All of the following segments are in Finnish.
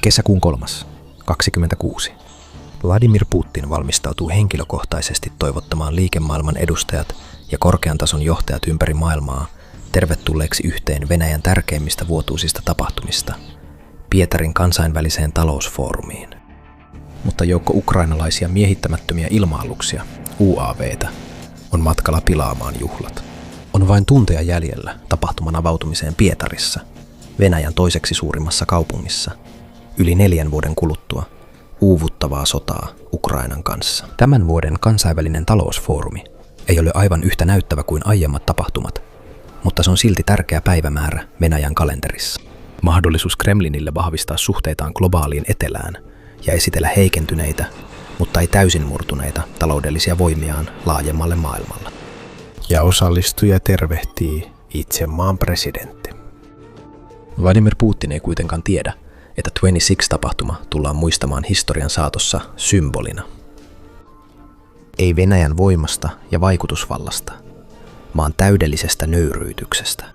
Kesäkuun 3. 26. Vladimir Putin valmistautuu henkilökohtaisesti toivottamaan liikemaailman edustajat ja korkean tason johtajat ympäri maailmaa tervetulleeksi yhteen Venäjän tärkeimmistä vuotuisista tapahtumista, Pietarin kansainväliseen talousfoorumiin. Mutta joukko ukrainalaisia miehittämättömiä ilma-aluksia, UAV:tä, on matkalla pilaamaan juhlat. On vain tunteja jäljellä tapahtuman avautumiseen Pietarissa, Venäjän toiseksi suurimmassa kaupungissa, yli 4 vuoden kuluttua uuvuttavaa sotaa Ukrainan kanssa. Tämän vuoden kansainvälinen talousfoorumi ei ole aivan yhtä näyttävä kuin aiemmat tapahtumat, mutta se on silti tärkeä päivämäärä Venäjän kalenterissa. Mahdollisuus Kremlinille vahvistaa suhteitaan globaaliin etelään ja esitellä heikentyneitä, mutta ei täysin murtuneita taloudellisia voimiaan laajemmalle maailmalla. Ja osallistuja tervehtii itse maan presidentti. Vladimir Putin ei kuitenkaan tiedä, että 26-tapahtuma tullaan muistamaan historian saatossa symbolina. Ei Venäjän voimasta ja vaikutusvallasta, vaan täydellisestä nöyryytyksestä.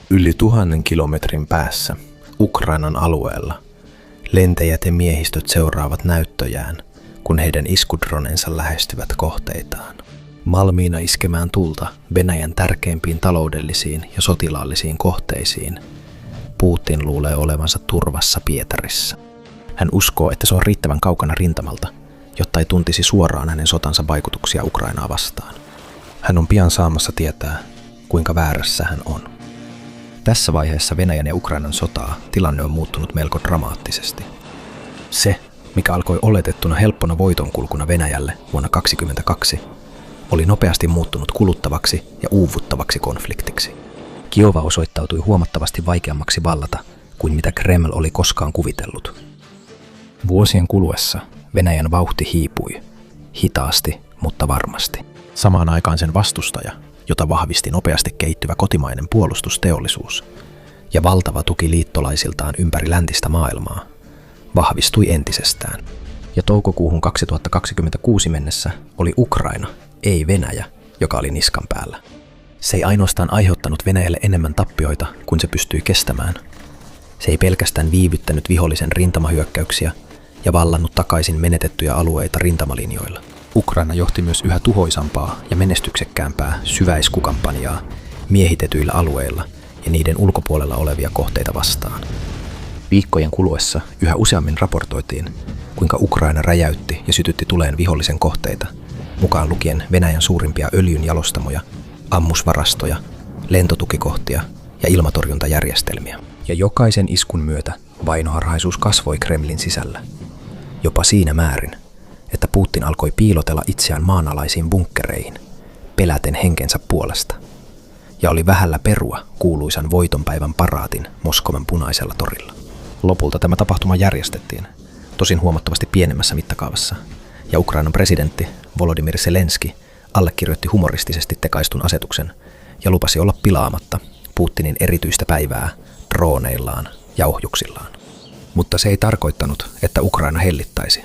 Yli 1000 kilometrin päässä Ukrainan alueella lentäjät ja miehistöt seuraavat näyttöjään, kun heidän iskudronensa lähestyvät kohteitaan. Malmiina iskemään tulta Venäjän tärkeimpiin taloudellisiin ja sotilaallisiin kohteisiin, Putin luulee olevansa turvassa Pietarissa. Hän uskoo, että se on riittävän kaukana rintamalta, jotta ei tuntisi suoraan hänen sotansa vaikutuksia Ukrainaa vastaan. Hän on pian saamassa tietää, kuinka väärässä hän on. Tässä vaiheessa Venäjän ja Ukrainan sotaa tilanne on muuttunut melko dramaattisesti. Se, mikä alkoi oletettuna helppona voitonkulkuna Venäjälle vuonna 2022, oli nopeasti muuttunut kuluttavaksi ja uuvuttavaksi konfliktiksi. Kiova osoittautui huomattavasti vaikeammaksi vallata kuin mitä Kreml oli koskaan kuvitellut. Vuosien kuluessa Venäjän vauhti hiipui, hitaasti, mutta varmasti. Samaan aikaan sen vastustaja, jota vahvisti nopeasti kehittyvä kotimainen puolustusteollisuus ja valtava tuki liittolaisiltaan ympäri läntistä maailmaa, vahvistui entisestään. Ja toukokuuhun 2026 mennessä oli Ukraina, ei Venäjä, joka oli niskan päällä. Se ei ainoastaan aiheuttanut Venäjälle enemmän tappioita kuin se pystyi kestämään. Se ei pelkästään viivyttänyt vihollisen rintamahyökkäyksiä ja vallannut takaisin menetettyjä alueita rintamalinjoilla. Ukraina johti myös yhä tuhoisampaa ja menestyksekkäämpää syväiskukampanjaa miehitetyillä alueilla ja niiden ulkopuolella olevia kohteita vastaan. Viikkojen kuluessa yhä useammin raportoitiin, kuinka Ukraina räjäytti ja sytytti tuleen vihollisen kohteita, mukaan lukien Venäjän suurimpia öljynjalostamoja, ammusvarastoja, lentotukikohtia ja ilmatorjuntajärjestelmiä. Ja jokaisen iskun myötä vainoharhaisuus kasvoi Kremlin sisällä. Jopa siinä määrin, että Putin alkoi piilotella itseään maanalaisiin bunkkereihin, peläten henkensä puolesta. Ja oli vähällä perua kuuluisan voitonpäivän paraatin Moskovan punaisella torilla. Lopulta tämä tapahtuma järjestettiin, tosin huomattavasti pienemmässä mittakaavassa, ja Ukrainan presidentti Volodymyr Zelenski allekirjoitti humoristisesti tekaistun asetuksen ja lupasi olla pilaamatta Putinin erityistä päivää drooneillaan ja ohjuksillaan. Mutta se ei tarkoittanut, että Ukraina hellittäisi.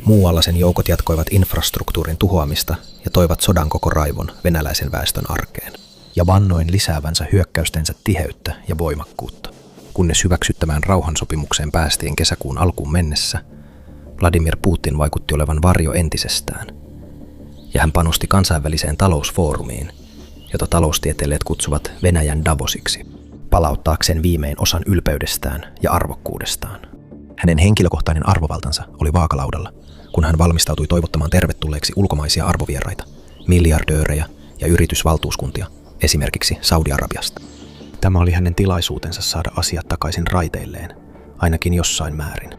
Muualla sen joukot jatkoivat infrastruktuurin tuhoamista ja toivat sodan koko raivon venäläisen väestön arkeen, ja vannoen lisäävänsä hyökkäystensä tiheyttä ja voimakkuutta. Kunnes hyväksyttämään rauhansopimukseen päästiin kesäkuun alkuun mennessä, Vladimir Putin vaikutti olevan varjo entisestään, ja hän panosti kansainväliseen talousfoorumiin, jota taloustieteilijät kutsuvat Venäjän Davosiksi, palauttaakseen viimein osan ylpeydestään ja arvokkuudestaan. Hänen henkilökohtainen arvovaltansa oli vaakalaudalla, kun hän valmistautui toivottamaan tervetulleeksi ulkomaisia arvovieraita, miljardöörejä ja yritysvaltuuskuntia, esimerkiksi Saudi-Arabiasta. Tämä oli hänen tilaisuutensa saada asiat takaisin raiteilleen, ainakin jossain määrin.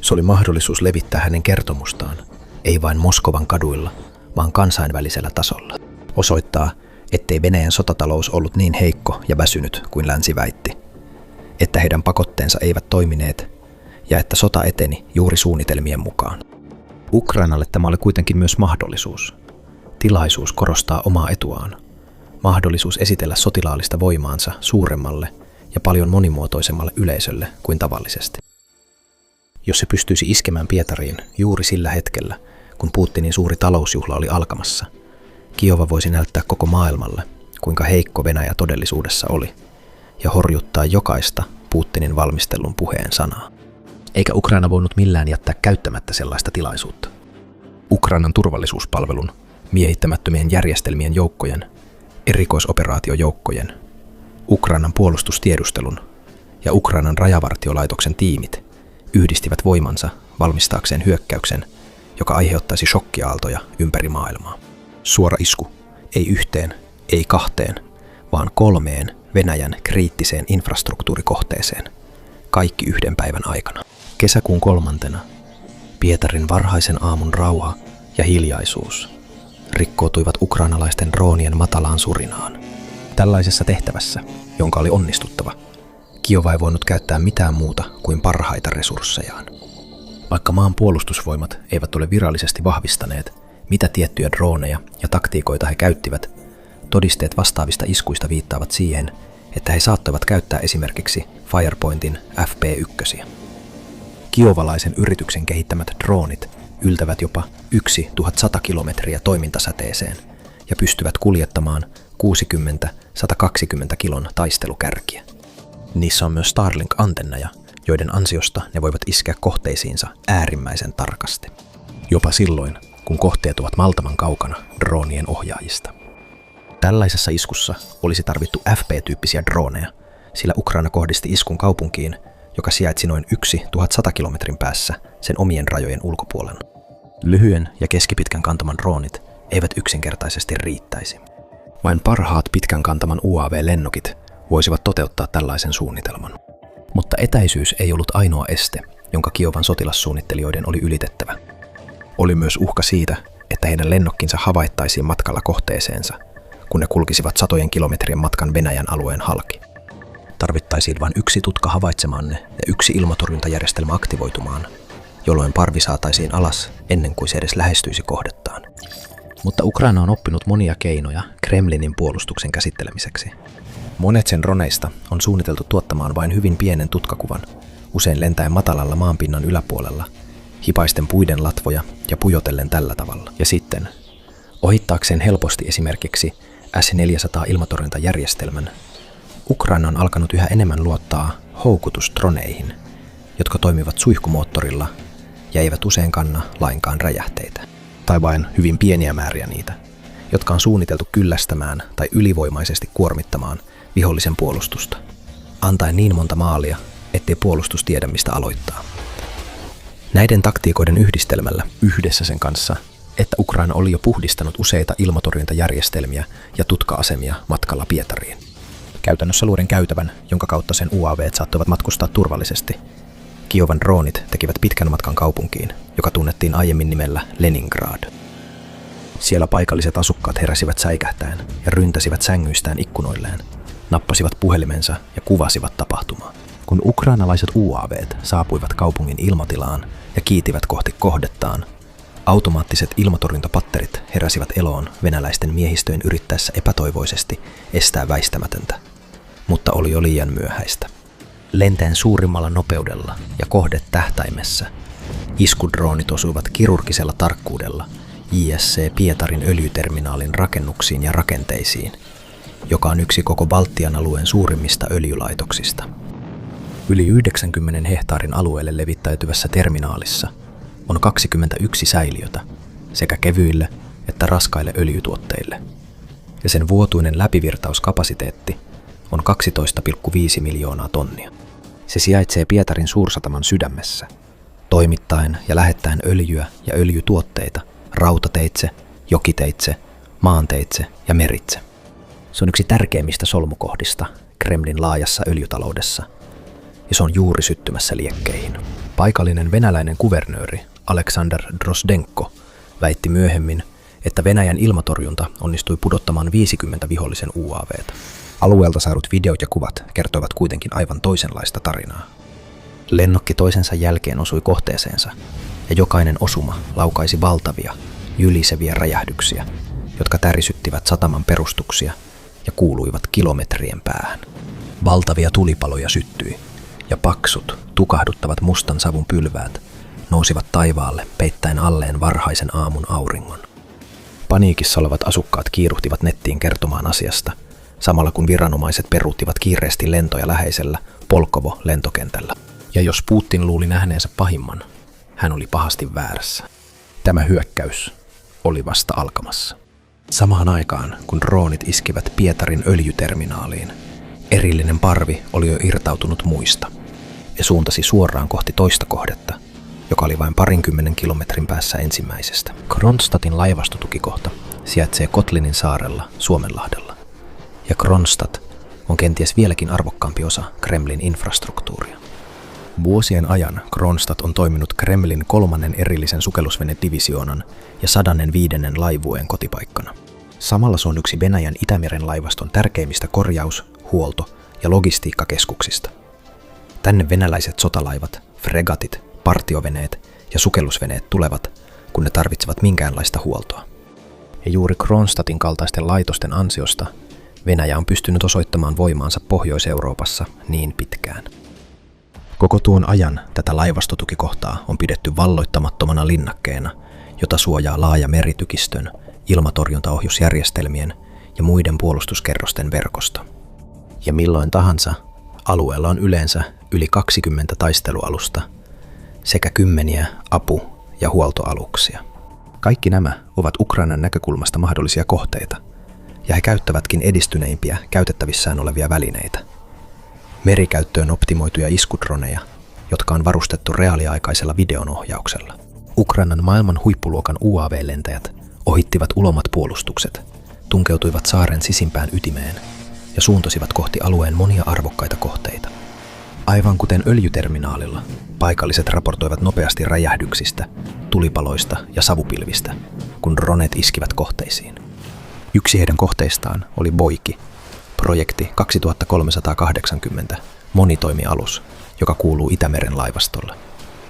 Se oli mahdollisuus levittää hänen kertomustaan, ei vain Moskovan kaduilla, vaan kansainvälisellä tasolla. Osoittaa, ettei Venäjän sotatalous ollut niin heikko ja väsynyt kuin länsi väitti, että heidän pakotteensa eivät toimineet ja että sota eteni juuri suunnitelmien mukaan. Ukrainalle tämä oli kuitenkin myös mahdollisuus. Tilaisuus korostaa omaa etuaan. Mahdollisuus esitellä sotilaallista voimaansa suuremmalle ja paljon monimuotoisemmalle yleisölle kuin tavallisesti. Jos se pystyisi iskemään Pietariin juuri sillä hetkellä, kun Putinin suuri talousjuhla oli alkamassa, Kiova voisi näyttää koko maailmalle, kuinka heikko Venäjä todellisuudessa oli, ja horjuttaa jokaista Putinin valmistellun puheen sanaa. eikä Ukraina voinut millään jättää käyttämättä sellaista tilaisuutta. Ukrainan turvallisuuspalvelun, miehittämättömien järjestelmien joukkojen, erikoisoperaatiojoukkojen, Ukrainan puolustustiedustelun ja Ukrainan rajavartiolaitoksen tiimit yhdistivät voimansa valmistaakseen hyökkäyksen, joka aiheuttaisi shokkiaaltoja ympäri maailmaa. Suora isku, ei yhteen, ei kahteen, vaan 3 Venäjän kriittiseen infrastruktuurikohteeseen, kaikki yhden päivän aikana. Kesäkuun 3. Pietarin varhaisen aamun rauha ja hiljaisuus rikkoutuivat ukrainalaisten droonien matalaan surinaan. Tällaisessa tehtävässä, jonka oli onnistuttava, Kiova ei voinut käyttää mitään muuta kuin parhaita resurssejaan. Vaikka maan puolustusvoimat eivät ole virallisesti vahvistaneet, mitä tiettyjä drooneja ja taktiikoita he käyttivät, todisteet vastaavista iskuista viittaavat siihen, että he saattoivat käyttää esimerkiksi Firepointin FP1. Kiovalaisen yrityksen kehittämät droonit yltävät jopa 1100 kilometriä toimintasäteeseen ja pystyvät kuljettamaan 60-120 kilon taistelukärkiä. Niissä on myös Starlink-antenneja, joiden ansiosta ne voivat iskeä kohteisiinsa äärimmäisen tarkasti. Jopa silloin, kun kohteet ovat maltavan kaukana droonien ohjaajista. Tällaisessa iskussa olisi tarvittu FP-tyyppisiä drooneja, sillä Ukraina kohdisti iskun kaupunkiin, joka sijaitsi noin 1100 kilometrin päässä sen omien rajojen ulkopuolella. Lyhyen ja keskipitkän kantaman droonit eivät yksinkertaisesti riittäisi. Vain parhaat pitkän kantaman UAV-lennokit voisivat toteuttaa tällaisen suunnitelman. Mutta etäisyys ei ollut ainoa este, jonka Kiovan sotilassuunnittelijoiden oli ylitettävä. Oli myös uhka siitä, että heidän lennokkinsa havaittaisiin matkalla kohteeseensa, kun ne kulkisivat satojen kilometrien matkan Venäjän alueen halki. Tarvittaisiin vain yksi tutka havaitsemaan ne ja yksi ilmatorjuntajärjestelmä aktivoitumaan, jolloin parvi saataisiin alas ennen kuin se edes lähestyisi kohdettaan. Mutta Ukraina on oppinut monia keinoja Kremlinin puolustuksen käsittelemiseksi. Monet sen droneista on suunniteltu tuottamaan vain hyvin pienen tutkakuvan, usein lentäen matalalla maanpinnan yläpuolella, hipaisten puiden latvoja ja pujotellen tällä tavalla. Ja sitten, ohittaakseen helposti esimerkiksi S-400 ilmatorjuntajärjestelmän, Ukraina on alkanut yhä enemmän luottaa houkutustroneihin, jotka toimivat suihkumoottorilla ja eivät usein kanna lainkaan räjähteitä. Tai vain hyvin pieniä määriä niitä, jotka on suunniteltu kyllästämään tai ylivoimaisesti kuormittamaan vihollisen puolustusta, antaen niin monta maalia, ettei puolustus tiedä mistä aloittaa. Näiden taktiikoiden yhdistelmällä yhdessä sen kanssa, että Ukraina oli jo puhdistanut useita ilmatorjuntajärjestelmiä ja tutka-asemia matkalla Pietariin. Käytännössä luoden käytävän, jonka kautta sen UAV:t saattoivat matkustaa turvallisesti. Kiovan droonit tekivät pitkän matkan kaupunkiin, joka tunnettiin aiemmin nimellä Leningrad. Siellä paikalliset asukkaat heräsivät säikähtäen ja ryntäsivät sängyistään ikkunoilleen, nappasivat puhelimensa ja kuvasivat tapahtumaa. Kun ukrainalaiset UAV:t saapuivat kaupungin ilmatilaan ja kiitivät kohti kohdettaan, automaattiset ilmatorjuntapatterit heräsivät eloon venäläisten miehistöjen yrittäessä epätoivoisesti estää väistämätöntä, mutta oli jo liian myöhäistä. Lentäen suurimmalla nopeudella ja kohde tähtäimessä, iskudroonit osuivat kirurgisella tarkkuudella JSC Pietarin öljyterminaalin rakennuksiin ja rakenteisiin, joka on yksi koko Baltian alueen suurimmista öljylaitoksista. Yli 90 hehtaarin alueelle levittäytyvässä terminaalissa on 21 säiliötä sekä kevyille että raskaille öljytuotteille, ja sen vuotuinen läpivirtauskapasiteetti on 12,5 miljoonaa tonnia. Se sijaitsee Pietarin suursataman sydämessä, toimittaen ja lähettäen öljyä ja öljytuotteita rautateitse, jokiteitse, maanteitse ja meritse. Se on yksi tärkeimmistä solmukohdista Kremlin laajassa öljytaloudessa, ja se on juuri syttymässä liekkeihin. Paikallinen venäläinen kuvernööri Aleksandr Drozdenko väitti myöhemmin, että Venäjän ilmatorjunta onnistui pudottamaan 50 vihollisen UAV:ta. Alueelta saadut videot ja kuvat kertoivat kuitenkin aivan toisenlaista tarinaa. Lennokki toisensa jälkeen osui kohteeseensa, ja jokainen osuma laukaisi valtavia, jyliseviä räjähdyksiä, jotka tärisyttivät sataman perustuksia ja kuuluivat kilometrien päähän. Valtavia tulipaloja syttyi, ja paksut, tukahduttavat mustan savun pylväät nousivat taivaalle peittäen alleen varhaisen aamun auringon. Paniikissa olevat asukkaat kiiruhtivat nettiin kertomaan asiasta, samalla kun viranomaiset peruuttivat kiireesti lentoja läheisellä Polkovo-lentokentällä. Ja jos Putin luuli nähneensä pahimman, hän oli pahasti väärässä. Tämä hyökkäys oli vasta alkamassa. Samaan aikaan, kun droonit iskivät Pietarin öljyterminaaliin, erillinen parvi oli jo irtautunut muista ja suuntasi suoraan kohti toista kohdetta, joka oli vain 20 kilometrin päässä ensimmäisestä. Kronstadtin laivastotukikohta sijaitsee Kotlinin saarella Suomenlahdella, ja Kronstadt on kenties vieläkin arvokkaampi osa Kremlin infrastruktuuria. Vuosien ajan Kronstadt on toiminut Kremlin 3. erillisen sukellusvenedivisioonan ja 105. laivueen kotipaikkana. Samalla se on yksi Venäjän Itämeren laivaston tärkeimmistä korjaus-, huolto- ja logistiikkakeskuksista. Tänne venäläiset sotalaivat, fregatit, partioveneet ja sukellusveneet tulevat, kun ne tarvitsevat minkäänlaista huoltoa. Ja juuri Kronstadtin kaltaisten laitosten ansiosta Venäjä on pystynyt osoittamaan voimaansa Pohjois-Euroopassa niin pitkään. Koko tuon ajan tätä laivastotukikohtaa on pidetty valloittamattomana linnakkeena, jota suojaa laaja meritykistön, ilmatorjuntaohjusjärjestelmien ja muiden puolustuskerrosten verkosto. Ja milloin tahansa alueella on yleensä yli 20 taistelualusta sekä kymmeniä apu- ja huoltoaluksia. Kaikki nämä ovat Ukrainan näkökulmasta mahdollisia kohteita, ja he käyttävätkin edistyneimpiä käytettävissään olevia välineitä. Merikäyttöön optimoituja iskudroneja, jotka on varustettu reaaliaikaisella videonohjauksella. Ukrainan maailman huippuluokan UAV-lentäjät ohittivat ulomat puolustukset, tunkeutuivat saaren sisimpään ytimeen ja suuntasivat kohti alueen monia arvokkaita kohteita. Aivan kuten öljyterminaalilla, paikalliset raportoivat nopeasti räjähdyksistä, tulipaloista ja savupilvistä, kun dronet iskivät kohteisiin. Yksi heidän kohteistaan oli Boiki, projekti 2380, monitoimialus, joka kuuluu Itämeren laivastolle.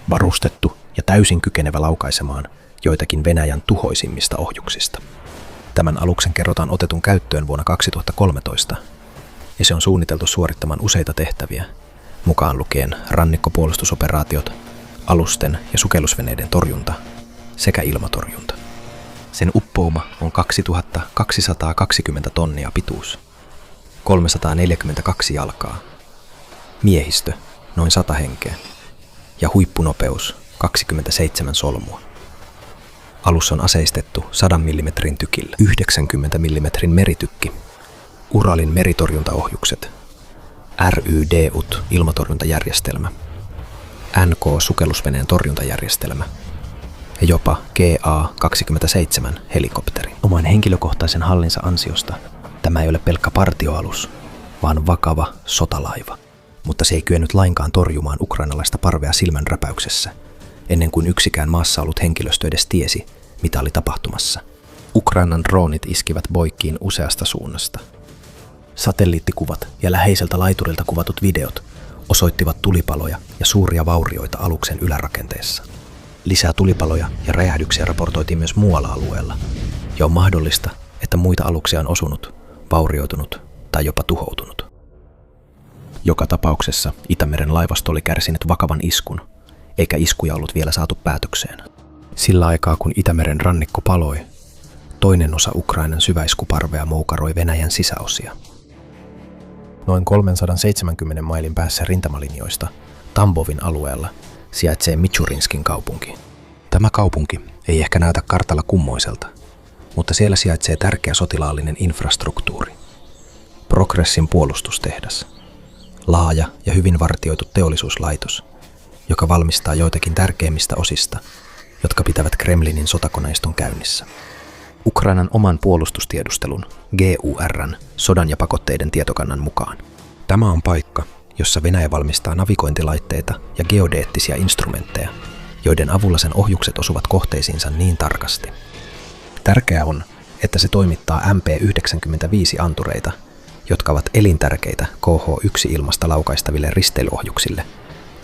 Varustettu ja täysin kykenevä laukaisemaan joitakin Venäjän tuhoisimmista ohjuksista. Tämän aluksen kerrotaan otetun käyttöön vuonna 2013, ja se on suunniteltu suorittamaan useita tehtäviä, mukaan lukien rannikkopuolustusoperaatiot, alusten ja sukellusveneiden torjunta sekä ilmatorjunta. Sen uppouma on 2220 tonnia pituus, 342 jalkaa, miehistö noin 100 henkeä ja huippunopeus 27 solmua. Alus on aseistettu 100 mm tykillä, 90 mm meritykki, Uralin meritorjuntaohjukset, RYDUT ilmatorjuntajärjestelmä, NK sukellusveneen torjuntajärjestelmä ja jopa GA-27 helikopteri. Oman henkilökohtaisen hallinsa ansiosta tämä ei ole pelkkä partioalus, vaan vakava sotalaiva. Mutta se ei kyennyt lainkaan torjumaan ukrainalaista parvea silmänräpäyksessä, ennen kuin yksikään maassa ollut henkilöstö edes tiesi, mitä oli tapahtumassa. Ukrainan droonit iskivät Boikiin useasta suunnasta. Satelliittikuvat ja läheiseltä laiturilta kuvatut videot osoittivat tulipaloja ja suuria vaurioita aluksen ylärakenteessa. Lisää tulipaloja ja räjähdyksiä raportoitiin myös muualla alueella, ja on mahdollista, että muita aluksia on osunut, vaurioitunut tai jopa tuhoutunut. Joka tapauksessa Itämeren laivasto oli kärsinyt vakavan iskun, eikä iskuja ollut vielä saatu päätökseen. Sillä aikaa kun Itämeren rannikko paloi, toinen osa Ukrainan syväiskuparvea moukaroi Venäjän sisäosia. Noin 370 mailin päässä rintamalinjoista Tambovin alueella sijaitsee Michurinskin kaupunki. Tämä kaupunki ei ehkä näytä kartalla kummoiselta, mutta siellä sijaitsee tärkeä sotilaallinen infrastruktuuri. Progressin puolustustehdas. Laaja ja hyvin vartioitu teollisuuslaitos, joka valmistaa joitakin tärkeimmistä osista, jotka pitävät Kremlinin sotakoneiston käynnissä. Ukrainan oman puolustustiedustelun, GUR:n, sodan ja pakotteiden tietokannan mukaan. Tämä on paikka, jossa Venäjä valmistaa navigointilaitteita ja geodeettisia instrumentteja, joiden avulla sen ohjukset osuvat kohteisiinsa niin tarkasti. Tärkeää on, että se toimittaa MP-95-antureita, jotka ovat elintärkeitä KH-1-ilmasta laukaistaville risteilyohjuksille,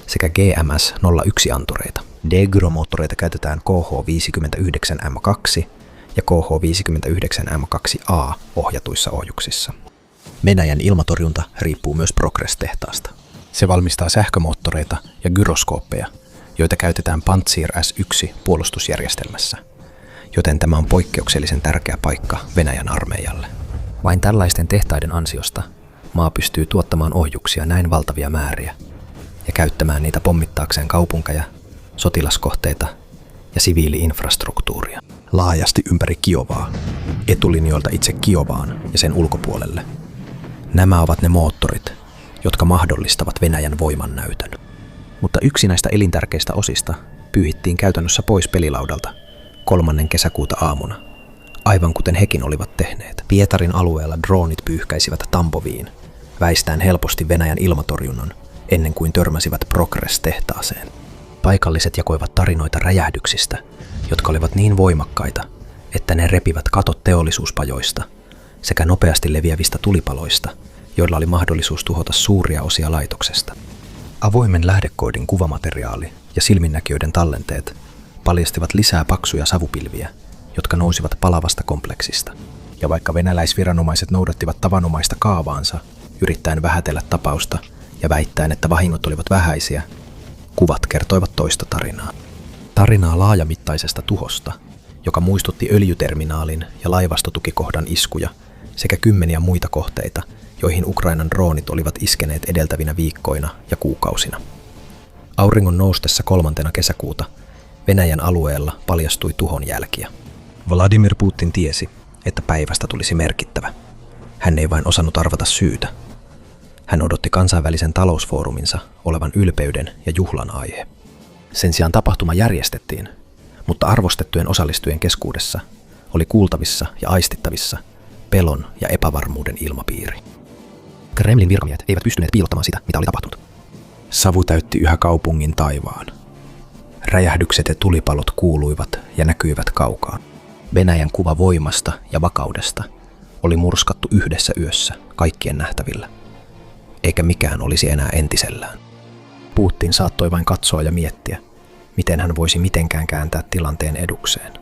sekä GMS-01-antureita. D-gyromoottoreita käytetään KH-59M2 ja KH-59M2A ohjatuissa ohjuksissa. Venäjän ilmatorjunta riippuu myös Progress-tehtaasta. Se valmistaa sähkömoottoreita ja gyroskooppeja, joita käytetään Pantsir S1-puolustusjärjestelmässä, joten tämä on poikkeuksellisen tärkeä paikka Venäjän armeijalle. Vain tällaisten tehtaiden ansiosta maa pystyy tuottamaan ohjuksia näin valtavia määriä, ja käyttämään niitä pommittaakseen kaupunkeja, sotilaskohteita ja siviili-infrastruktuuria. Laajasti ympäri Kiovaa, etulinjoilta itse Kiovaan ja sen ulkopuolelle. Nämä ovat ne moottorit, jotka mahdollistavat Venäjän voimannäytön. Mutta yksi näistä elintärkeistä osista pyyhittiin käytännössä pois pelilaudalta 3. kesäkuuta aamuna, aivan kuten hekin olivat tehneet. Pietarin alueella droonit pyyhkäisivät Tamboviin, väistäen helposti Venäjän ilmatorjunnan ennen kuin törmäsivät Progress-tehtaaseen. Paikalliset jakoivat tarinoita räjähdyksistä, jotka olivat niin voimakkaita, että ne repivät katot teollisuuspajoista sekä nopeasti leviävistä tulipaloista, joilla oli mahdollisuus tuhota suuria osia laitoksesta. Avoimen lähdekoodin kuvamateriaali ja silminnäkijöiden tallenteet paljastivat lisää paksuja savupilviä, jotka nousivat palavasta kompleksista. Ja vaikka venäläisviranomaiset noudattivat tavanomaista kaavaansa, yrittäen vähätellä tapausta ja väittäen, että vahingot olivat vähäisiä, kuvat kertoivat toista tarinaa. Tarinaa laajamittaisesta tuhosta, joka muistutti öljyterminaalin ja laivastotukikohdan iskuja sekä kymmeniä muita kohteita, joihin Ukrainan droonit olivat iskeneet edeltävinä viikkoina ja kuukausina. Auringon noustessa 3. kesäkuuta Venäjän alueella paljastui tuhon jälkiä. Vladimir Putin tiesi, että päivästä tulisi merkittävä. Hän ei vain osannut arvata syytä. Hän odotti kansainvälisen talousfooruminsa olevan ylpeyden ja juhlan aihe. Sen sijaan tapahtuma järjestettiin, mutta arvostettujen osallistujien keskuudessa oli kuultavissa ja aistittavissa pelon ja epävarmuuden ilmapiiri. Kremlin virkamiehet eivät pystyneet piilottamaan sitä, mitä oli tapahtunut. Savu täytti yhä kaupungin taivaan. Räjähdykset ja tulipalot kuuluivat ja näkyivät kaukaa. Venäjän kuva voimasta ja vakaudesta oli murskattu yhdessä yössä kaikkien nähtävillä, eikä mikään olisi enää entisellään. Putin saattoi vain katsoa ja miettiä, miten hän voisi mitenkään kääntää tilanteen edukseen.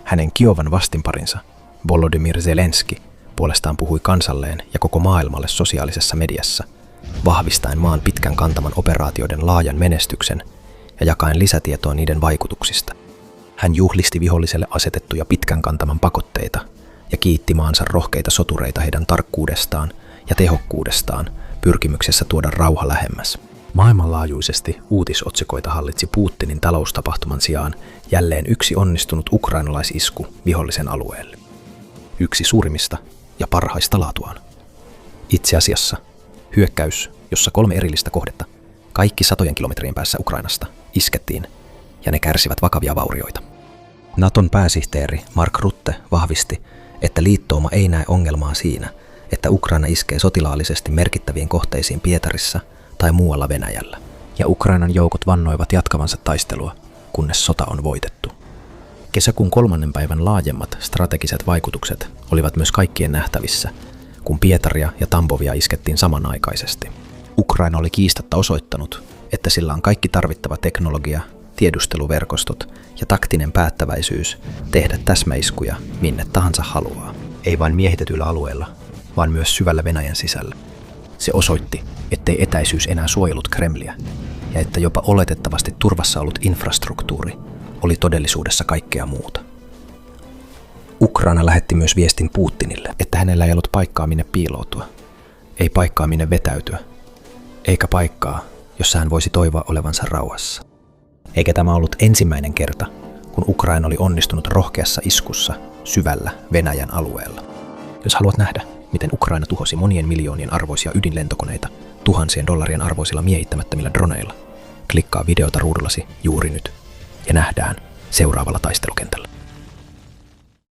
Hänen Kiovan vastinparinsa, Volodymyr Zelenski, puolestaan puhui kansalleen ja koko maailmalle sosiaalisessa mediassa, vahvistaen maan pitkän kantaman operaatioiden laajan menestyksen ja jakaen lisätietoa niiden vaikutuksista. Hän juhlisti viholliselle asetettuja pitkän kantaman pakotteita ja kiitti maansa rohkeita sotureita heidän tarkkuudestaan ja tehokkuudestaan pyrkimyksessä tuoda rauha lähemmäs. Maailmanlaajuisesti uutisotsikoita hallitsi Putinin taloustapahtuman sijaan jälleen yksi onnistunut ukrainalaisisku vihollisen alueelle. Yksi suurimmista ja parhaista laatuaan. Itse asiassa hyökkäys, jossa 3 erillistä kohdetta, kaikki satojen kilometrien päässä Ukrainasta, iskettiin ja ne kärsivät vakavia vaurioita. Naton pääsihteeri Mark Rutte vahvisti, että liittouma ei näe ongelmaa siinä, että Ukraina iskee sotilaallisesti merkittäviin kohteisiin Pietarissa tai muualla Venäjällä, ja Ukrainan joukot vannoivat jatkavansa taistelua, kunnes sota on voitettu. Kesäkuun 3. päivän laajemmat strategiset vaikutukset olivat myös kaikkien nähtävissä, kun Pietaria ja Tambovia iskettiin samanaikaisesti. Ukraina oli kiistatta osoittanut, että sillä on kaikki tarvittava teknologia, tiedusteluverkostot ja taktinen päättäväisyys tehdä täsmäiskuja minne tahansa haluaa. Ei vain miehitetyillä alueilla, vaan myös syvällä Venäjän sisällä. Se osoitti, ettei etäisyys enää suojellut Kremliä ja että jopa oletettavasti turvassa ollut infrastruktuuri oli todellisuudessa kaikkea muuta. Ukraina lähetti myös viestin Putinille, että hänellä ei ollut paikkaa minne piiloutua, ei paikkaa minne vetäytyä, eikä paikkaa, jossa hän voisi toivoa olevansa rauhassa. Eikä tämä ollut ensimmäinen kerta, kun Ukraina oli onnistunut rohkeassa iskussa syvällä Venäjän alueella. Jos haluat nähdä, miten Ukraina tuhosi monien miljoonien arvoisia ydinlentokoneita tuhansien dollarien arvoisilla miehittämättömillä droneilla, klikkaa videota ruudullasi juuri nyt ja nähdään seuraavalla taistelukentällä.